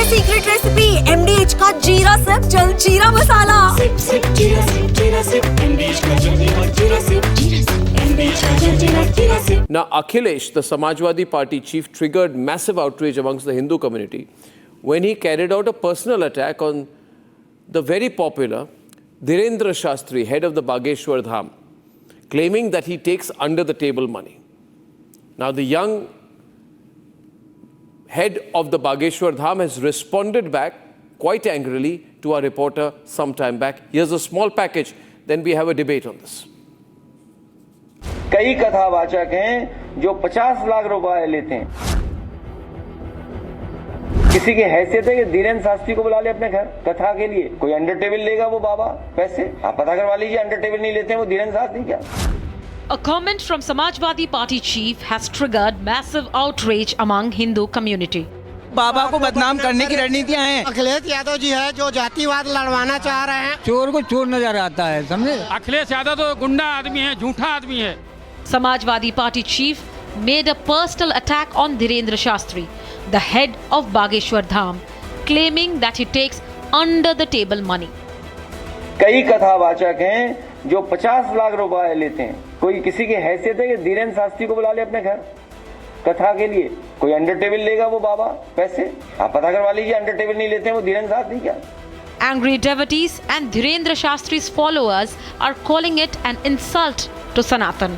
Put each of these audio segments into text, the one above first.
Secret recipe MDH का जीरा SIP जल जीरा मसाला। सिप सिप जीरा सिप MDH का जीरा सिप MDH का जीरा SIP. Now, Akhilesh, the Samajwadi Party chief, triggered massive outrage amongst the Hindu community when he carried out a personal attack on the very popular Dhirendra Shastri, head of the Bageshwar Dham, claiming that he takes under-the-table money. Now, the young head of the Bageshwar Dham has responded back quite angrily to our reporter some time back. Here's a small package, then we have a debate on this. कई कथावाचक हैं जो 50 लाख रुपए लेते हैं। किसी की हैसियत है कि धीरेन्द्र शास्त्री को बुला ले अपने घर कथा के लिए, कोई अंडर टेबल लेगा वो बाबा पैसे? आप पता करवा लीजिए, अंडर टेबल नहीं लेते हैं वो धीरेन्द्र शास्त्री क्या? A comment from Samajwadi Party chief has triggered massive outrage among Hindu community. बाबा को बदनाम करने की रणनीतियां हैं। अखिलेश यादव जी है जो जातिवाद लड़वाना चाह रहे हैं। चोर को चोर नजर आता है, समझे? अखिलेश यादव तो गुंडा आदमी है, झूठा आदमी है। Samajwadi Party chief made a personal attack on Dhirendra Shastri, the head of Bageshwar Dham, claiming that he takes under the table money. कई कथावाचक हैं जो 50 लाख रुपए लेते हैं। कोई किसी की हैसियत है कि धीरेन्द्र शास्त्री को बुला ले अपने घर कथा के लिए, कोई अंडर टेबल लेगा वो बाबा पैसे? आप पता करवा लीजिए, अंडर टेबल नहीं लेते हैं वो धीरेन्द्र शास्त्री क्या? Angry devotees and Dhirendra Shastri's followers are calling it an insult to Sanatan.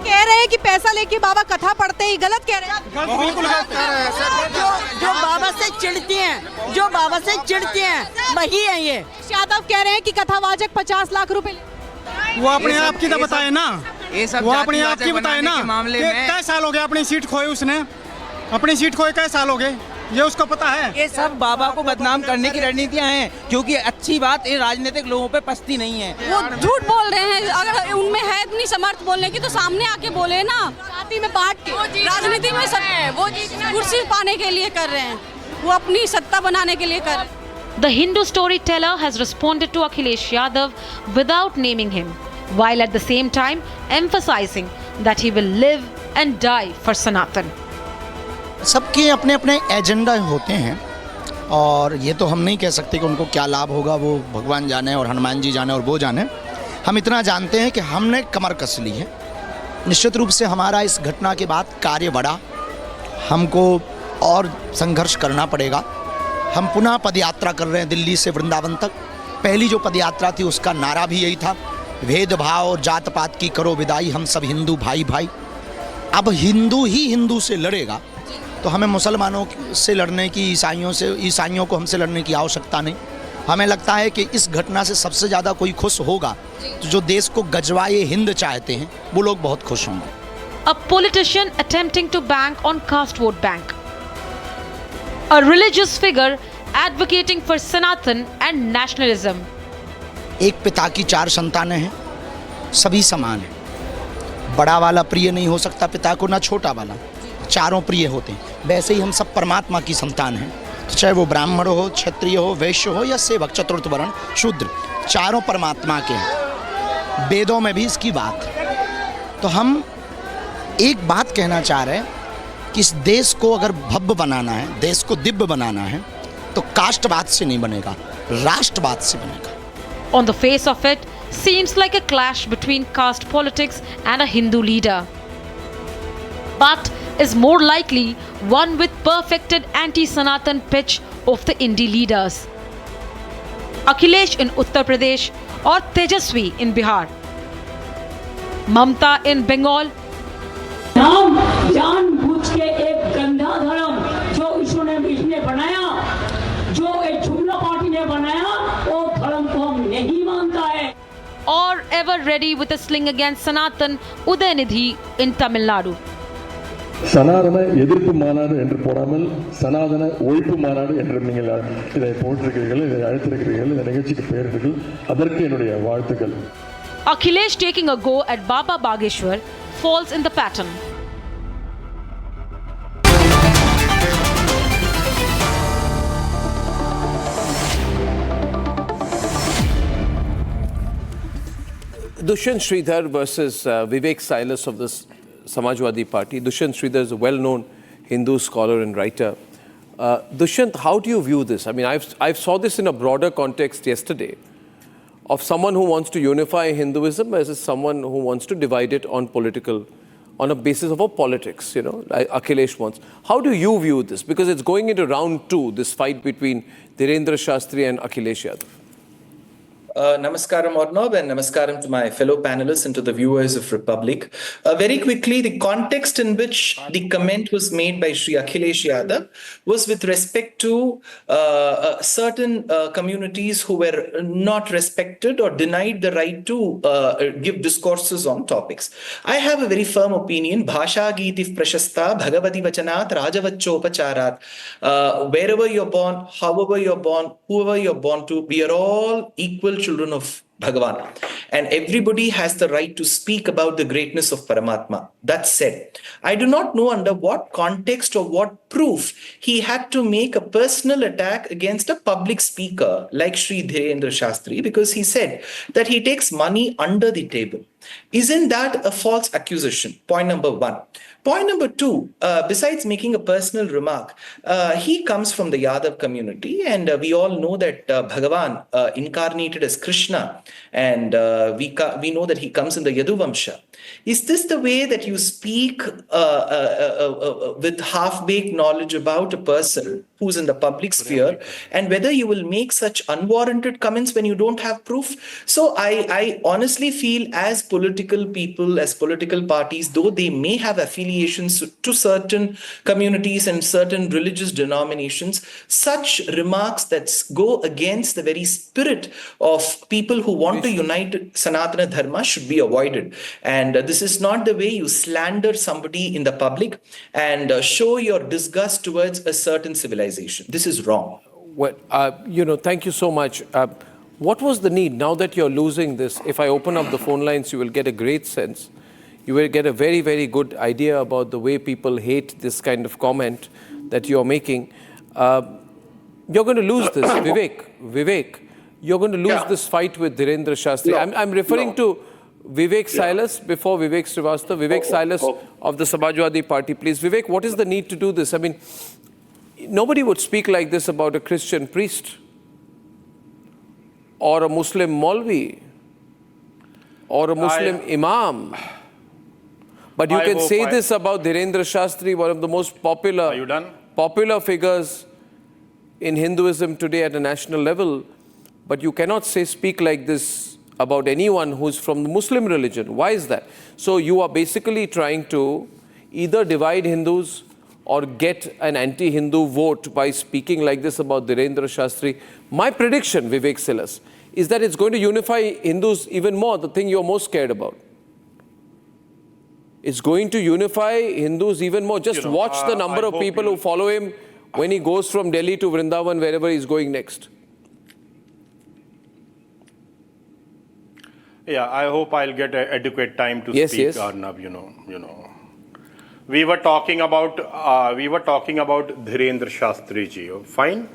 कह रहे हैं कि पैसा लेके बाबा कथा पढ़ते ही गलत कह रहे हैं। बिल्कुल गलत कह रहे हैं। जो बाबा से चिढ़ती हैं वही है ये। यादव कह रहे हैं कि कथावाचक 50 लाख रुपए वो अपने आप की तो बताए ना, वो अपने आप की बताए ना मामले कि में कई साल हो गए अपनी सीट खोए उसने, अपनी सीट खोए कई साल हो गए, ये उसको पता है। ये सब बाबा को बदनाम करने की रणनीतियां हैं, क्योंकि अच्छी बात ये राजनीतिक लोगों पे पसती नहीं है। वो झूठ बोल रहे हैं, अगर उनमें है इतनी समर्थ बोलने की तो सामने आके बोले ना। जाति में बांट के राजनीति में वो कुर्सी पाने के लिए कर रहे हैं, वो अपनी सत्ता बनाने के लिए कर रहे हैं। The Hindu storyteller has responded to Akhilesh Yadav without naming him, while at the same time emphasizing that he will live and die for Sanatan. सबके अपने अपने एजेंडा होते हैं और ये तो हम नहीं कह सकते कि उनको क्या लाभ होगा, वो भगवान जाने और हनुमान जी जाने और वो जाने। हम इतना जानते हैं कि हमने कमर कस ली है। निश्चित रूप से हमारा इस घटना के बाद कार्य बढ़ा, हमको और संघर्ष करना पड़ेगा। हम पुनः पदयात्रा कर रहे हैं दिल्ली से वृंदावन तक। पहली जो पदयात्रा थी उसका नारा भी यही था, भेदभाव और जात पात की करो विदाई, हम सब हिंदू भाई भाई। अब हिंदू ही हिंदू से लड़ेगा तो हमें मुसलमानों से लड़ने की, ईसाइयों को हमसे लड़ने की आवश्यकता नहीं। हमें लगता है कि इस घटना से सबसे ज़्यादा कोई खुश होगा तो जो देश को गजवाए हिंद चाहते हैं वो लोग बहुत खुश होंगे। A politician attempting to bank on caste vote bank. A religious figure advocating for Sanatan and nationalism. एक पिता की 4 संतानें हैं, सभी समान हैं। बड़ा वाला प्रिय नहीं हो सकता पिता को, ना छोटा वाला, चारों प्रिय होते हैं। वैसे ही हम सब परमात्मा की संतान हैं, चाहे वो ब्राह्मण हो, क्षत्रिय हो, वैश्य हो या सेवक, चतुर्थ वर्ण, शूद्र, चारों परमात्मा के हैं। वेदों में भी इसकी बात है। तो हम एक बात कहना चाह रहे हैं कि इस देश को अगर भव्य बनाना है, देश को दिव्य बनाना है तो कास्टवाद से नहीं बनेगा, राष्ट्रवाद से बनेगा। On the face of it, seems like a clash between caste politics and a Hindu leader, but is more likely one with perfected anti-Sanatan pitch of the indie leaders. Akhilesh in Uttar Pradesh or Tejaswi in Bihar. Mamta in Bengal. हम जानबूझ के एक गंदा धर्म जो इसने बनाया, जो एक झुमला पार्टी ने बनाया, वो धर्म को हम नहीं मानता है। Or ever ready with a sling against Sanatan, Udayanidhi in Tamil Nadu. சனாதன எதிர்ப்பு மாநாடு என்று போடாமல் சனாதன ஒழிப்பு மாநாடு என்று நீங்கள் இதை போட்டிருக்கிறீர்கள், இதை அழைத்திருக்கிறீர்கள், இந்த நிகழ்ச்சிக்கு பெயரிட்டீர்கள், அதற்கு என்னுடைய வாழ்த்துக்கள். Akhilesh taking a go at Baba Bageshwar falls in the pattern. Dushyant Sridhar versus Vivek Silas of the Samajwadi Party. Dushyant Sridhar is a well-known Hindu scholar and writer. Dushyant, how do you view this? I mean, I've saw this in a broader context yesterday of someone who wants to unify Hinduism versus someone who wants to divide it on a basis of politics, like Akhilesh wants. How do you view this? Because it's going into round 2, this fight between Dhirendra Shastri and Akhilesh Yadav. Namaskaram Arnab, and namaskaram to my fellow panelists and to the viewers of Republic. Very quickly, the context in which the comment was made by Shri Akhilesh Yadav was with respect to certain communities who were not respected or denied the right to give discourses on topics. I have a very firm opinion. Bhasha Geetif Prashasta Bhagavati Vachanat Rajavachopacharat. Wherever you're born, however you're born, whoever you're born to, we are all equal children of Bhagavan, and everybody has the right to speak about the greatness of Paramatma. That said, I do not know under what context or what proof he had to make a personal attack against a public speaker like Shri Dhirendra Shastri, because he said that he takes money under the table. Isn't that a false accusation? Point number 1. Point number 2, besides making a personal remark, he comes from the Yadav community, and we all know that Bhagavan incarnated as Krishna, and we know that he comes in the Yaduvamsha. Is this the way that you speak with half-baked knowledge about a person who's in the public sphere, and whether you will make such unwarranted comments when you don't have proof? So I honestly feel, as political people, as political parties, though they may have affiliations to certain communities and certain religious denominations, such remarks that go against the very spirit of people who want to unite Sanatan Dharma should be avoided. And this is not the way you slander somebody in the public and show your disgust towards a certain civilization. This is wrong. Well, thank you so much. What was the need? Now that you're losing this, if I open up the phone lines, you will get a great sense. You will get a very, very good idea about the way people hate this kind of comment that you're making. You're going to lose this, Vivek. You're going to lose this fight with Dhirendra Shastri. I'm referring to Vivek Silas before Vivek Srivastava. Vivek Silas of the Samajwadi Party, please. Vivek, what is the need to do this? I mean, nobody would speak like this about a Christian priest or a Muslim Maulvi or a Muslim Imam. But you can say this about Dhirendra Shastri, one of the most popular figures in Hinduism today at a national level. But you cannot speak like this about anyone who's from the Muslim religion. Why is that? So you are basically trying to either divide Hindus or get an anti-Hindu vote by speaking like this about Dhirendra Shastri. My prediction, Vivek Silas, is that it's going to unify Hindus even more, the thing you're most scared about. It's going to unify Hindus even more. Just watch the number of people who follow him when he goes from Delhi to Vrindavan, wherever he's going next. Yeah, I hope I'll get adequate time to speak, Arnab, We were talking about Dhirendra Shastri ji. Fine.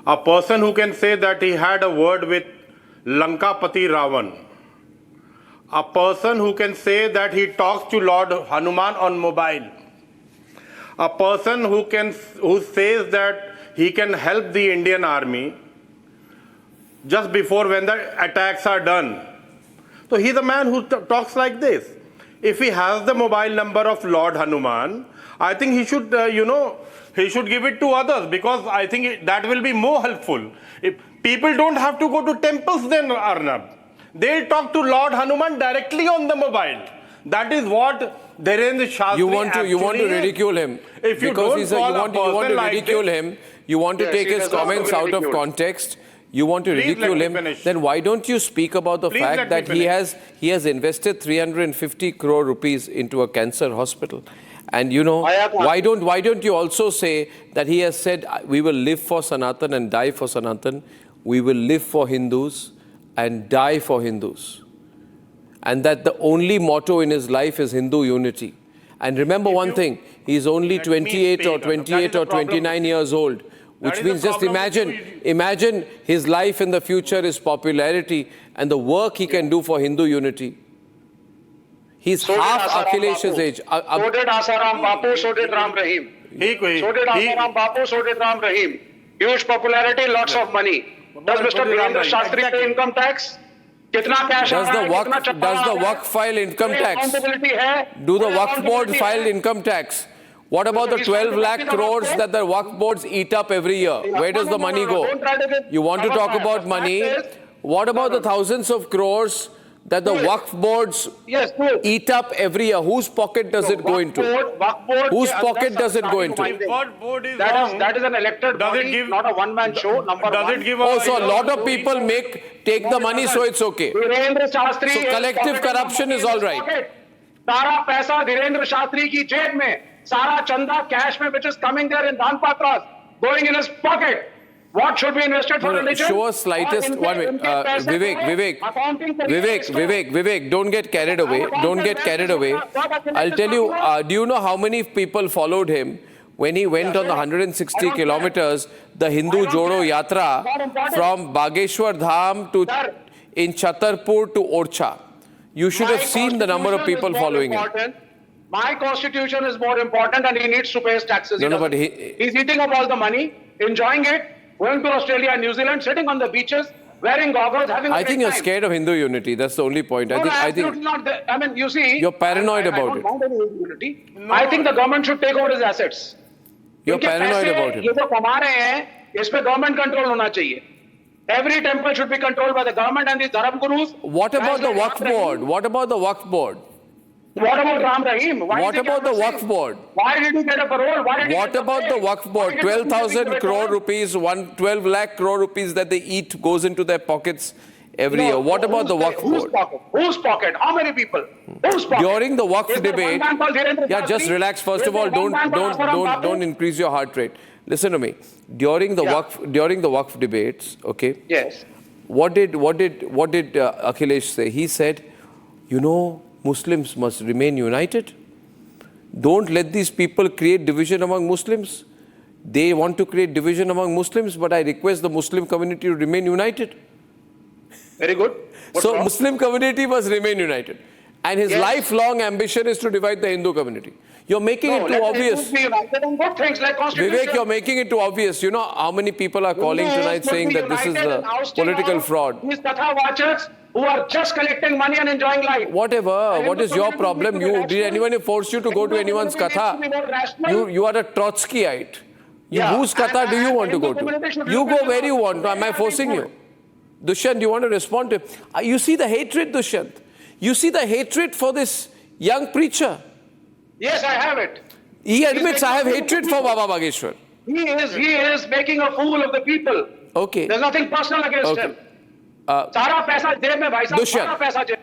A person who can say that he had a word with Lankapati Ravan. A person who can say that he talks to Lord Hanuman on mobile. A person who says that he can help the Indian army just before when the attacks are done. So he's a man who talks like this. If he has the mobile number of Lord Hanuman, I think he should, he should give it to others, because I think that will be more helpful. If people don't have to go to temples then, Arnab. They'll talk to Lord Hanuman directly on the mobile. That is what Dhirendra Shastri you want to ridicule him. If you because don't you want to ridicule him, you want to take his comments out of context. You want to ridicule him, then why don't you speak about the fact that he has invested 350 crore rupees into a cancer hospital? And why don't you also say that he has said, we will live for Sanatan and die for Sanatan. We will live for Hindus and die for Hindus. And that the only motto in his life is Hindu unity. And remember one thing, he's only 28 or 29 years old. Which means just imagine his life in the future, his popularity, and the work he can do for Hindu unity. He's half Akhilesh's age. So did Asaram Bapu, so did Ram Rahim. So did Ram Bapu, so did Ram Rahim. Huge popularity, lots of money. Does Mr. Dhirendra Shastri pay income tax? कितना cash does the Waqf file income tax? Do the Waqf board file income tax? What about the 12 lakh crores that the Waqf boards eat up every year? Where does the money go? You want to talk about money? What about the thousands of crores that the Waqf boards eat up every year? Whose pocket does it go into? Whose pocket does it go into? That is an elected body, not a one-man show. So a lot of people take the money, so it's okay. So collective corruption is all right. सारा पैसा धीरेन्द्र शास्त्री की जेब में, सारा चंदा cash में, which is coming there in दान पात्रास, going in his pocket. What should be invested for religion? Show us slightest one way. Vivek, don't get carried away. Don't get carried away. I'll tell you, do you know how many people followed him when he went on the 160 kilometers, the Hindu Jodo Yatra from Bageshwar Dham to in Chhatarpur to Orcha? You should have seen the number of people following him. My constitution is more important and he needs to pay his taxes. No, but he's eating up all the money, enjoying it, going to Australia and New Zealand, sitting on the beaches, wearing goggles, having a I think great you're time. scared of Hindu unity. That's the only point. I think not. I mean, you see, you're paranoid about it. I think the government should take over his assets. You're paranoid about it. ये जो कमा रहे हैं, इस पे government control होना चाहिए. Every temple should be controlled by the government and these Dharam Gurus. What about the Waqf board? What about the Waqf board? What about Ram Rahim? What about the Waqf board? Why did he get a parole? What about the Waqf board? 12,000 crore rupees, 12 lakh crore rupees that they eat goes into their pockets every year. What about the Waqf board? Whose pocket? How many people? Whose pocket? During the Waqf debate, just relax. First of all, don't increase your heart rate. Listen to me. During the Waqf debates, okay? Yes. What did Akhilesh say? He said, Muslims must remain united. Don't let these people create division among Muslims. They want to create division among Muslims, but I request the Muslim community to remain united. Very good. So Muslim community must remain united. And his lifelong ambition is to divide the Hindu community. You're making it too obvious. Vivek, you're making it too obvious. You know how many people are calling tonight saying that this is a political fraud. These Katha watchers who are just collecting money and enjoying life. Whatever. What is your problem? Did anyone force you to go to anyone's Katha? You are a Trotskyite. Whose Katha do you want to go to? You go where you want. Am I forcing you? Dushyant, you want to respond to him? You see the hatred, Dushyant. You see the hatred for this young preacher. Yes, I have it. He admits, I have hatred for Baba Bageshwar. He is making a fool of the people. Okay. There's nothing personal against him. Sara paisa jeb mein, bhai sahab, sara paisa jeb.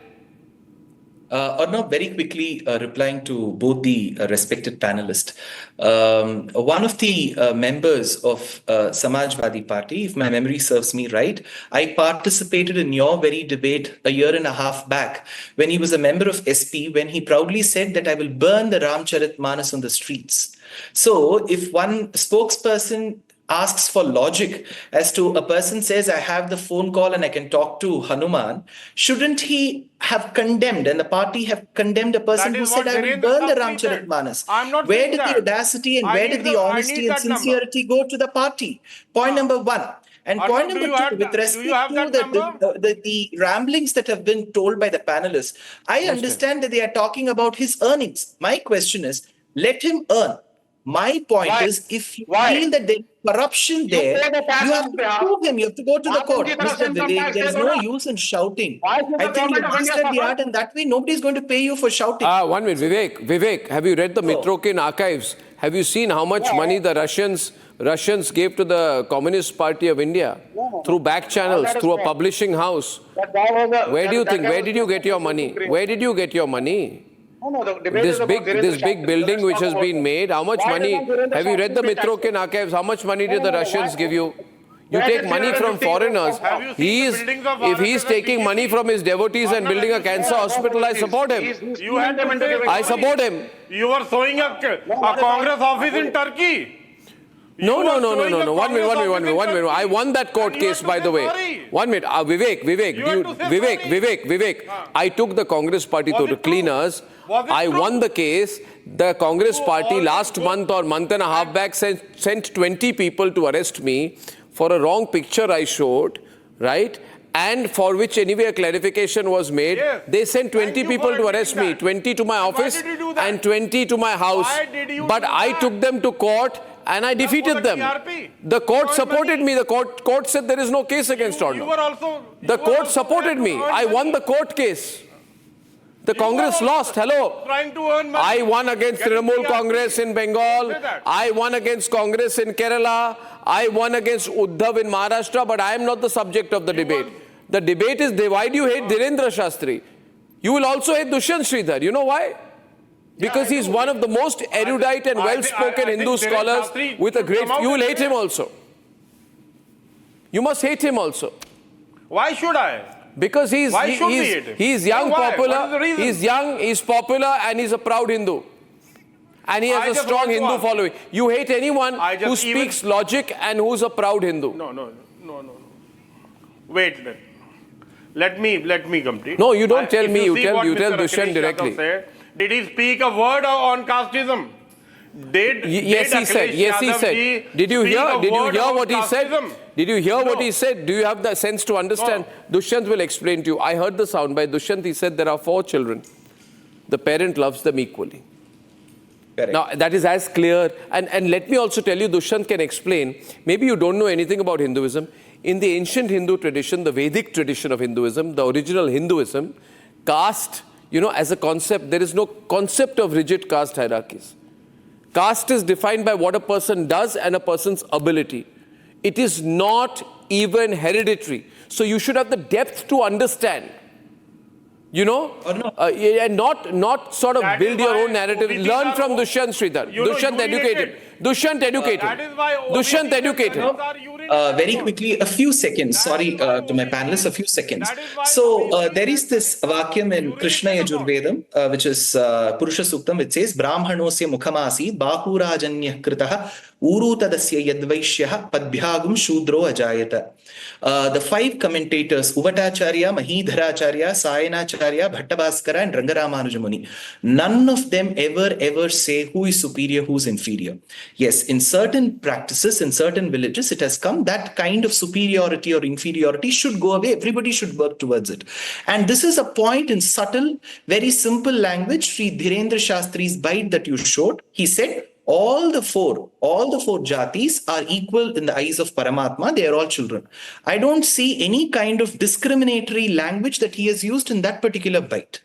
Arnab, very quickly replying to both the respected panelists. One of the members of Samajwadi Party, if my memory serves me right, I participated in your very debate a year and a half back when he was a member of SP, when he proudly said that I will burn the Ramcharitmanas on the streets. So if one spokesperson asks for logic as to a person says, I have the phone call and I can talk to Hanuman, shouldn't he have condemned and the party have condemned a person who said, I will burn the Ramcharitmanas? Where did the audacity and where did the honesty and sincerity go to the party? Point number one. And point number two, with respect to the ramblings that have been told by the panelists, I understand that they are talking about his earnings. My question is, let him earn. My point is, if you feel that there is corruption there, you have to prove him. You have to go to the court. Mr. Vivek, there is no use in shouting. I think you mastered the art, and that way nobody is going to pay you for shouting. 1 minute. Vivek, have you read the Mitrokin archives? Have you seen how much money the Russians gave to the Communist Party of India through back channels, through a publishing house? Where do you think? Where did you get your money? Where did you get your money? This big building which has been made, how much money? Have you read the Mitrokin archives? How much money did the Russians give you? You take money from foreigners. If he's taking money from his devotees and building a cancer hospital, I support him. I support him. You were showing a Congress office in Turkey. No. 1 minute. I won that court case, by the way. 1 minute. Vivek. I took the Congress party to the cleaners. I won the case. The Congress party last month or month and a half back sent 20 people to arrest me for a wrong picture I showed, right? And for which anyway a clarification was made. Yes. They sent 20 people to arrest me, 20 to my office and 20 to my house. But I took them to court and I defeated them. The court supported me. The court said there is no case against Arnab. The court supported me. I won the court case. The Congress lost. Hello. I won against Trinamool Congress in Bengal. I won against Congress in Kerala. I won against Uddhav in Maharashtra, but I am not the subject of the debate. The debate is, why do you hate Dhirendra Shastri? You will also hate Dushyant Sridhar. You know why? Because he's one of the most erudite and well-spoken Hindu scholars with a great... You will hate him also. You must hate him also. Why should I? Because he's young, popular. He's young, he's popular, and he's a proud Hindu. And he has a strong Hindu following. You hate anyone who speaks logic and who's a proud Hindu. No. Wait. Let me complete. No, you don't tell me. You tell Dushyant directly. Did he speak a word on casteism? Yes, he said. Did you hear what he said? Did you hear what he said? Do you have the sense to understand? No. Dushyant will explain to you. I heard the sound by Dushyant. He said there are 4 children. The parent loves them equally. Correct. Now, that is as clear. And let me also tell you, Dushyant can explain. Maybe you don't know anything about Hinduism. In the ancient Hindu tradition, the Vedic tradition of Hinduism, the original Hinduism, caste, as a concept, there is no concept of rigid caste hierarchies. Caste is defined by what a person does and a person's ability. It is not even hereditary. So you should have the depth to understand. And not sort of build your own narrative. Learn from Dushyant Sridhar. Dushyant educated. Dushyant educated. Very quickly, a few seconds. Sorry to my panelists, a few seconds. So there is this vakyam in Krishna Yajurvedam, which is Purusha Suktam, which says, Brahmanosya mukhamasi bahurajanya kritaha urutadasya yadvaishyah padbhyagum shudro ajayata. The 5 commentators, Uvatacharya, Mahidharacharya, Sayanacharya, Bhattabhaskara and Rangaramanuja, none of them ever say who is superior, who is inferior. Yes, in certain practices, in certain villages, it has come that kind of superiority or inferiority should go away. Everybody should work towards it. And this is a point in subtle, very simple language. Sri Dhirendra Shastri's bite that you showed, he said, all the four jatis are equal in the eyes of Paramatma. They are all children. I don't see any kind of discriminatory language that he has used in that particular bite.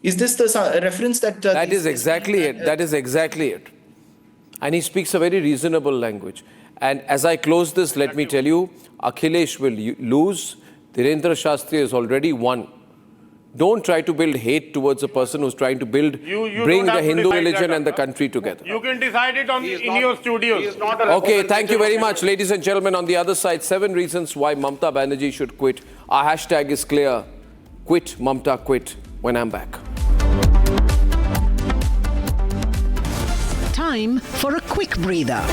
Is this the reference that... that is exactly it. That is exactly it. And he speaks a very reasonable language. And as I close this, let me tell you, Akhilesh will lose. Dhirendra Shastri has already won. Don't try to build hate towards a person who's trying to bring the Hindu religion and the country together. You can decide it in your studios. Okay, thank you very much. Ladies and gentlemen, on the other side, 7 reasons why Mamata Banerjee should quit. Our hashtag is clear. Quit, Mamata, quit. When I'm back. Time for a quick breather.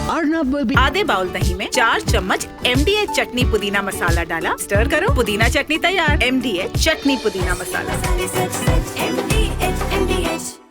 Arnab will be... आधे bowl दही में 4 चम्मच MDH चटनी पुदीना मसाला डाला, stir करो, पुदीना चटनी तैयार। MDH चटनी पुदीना मसाला।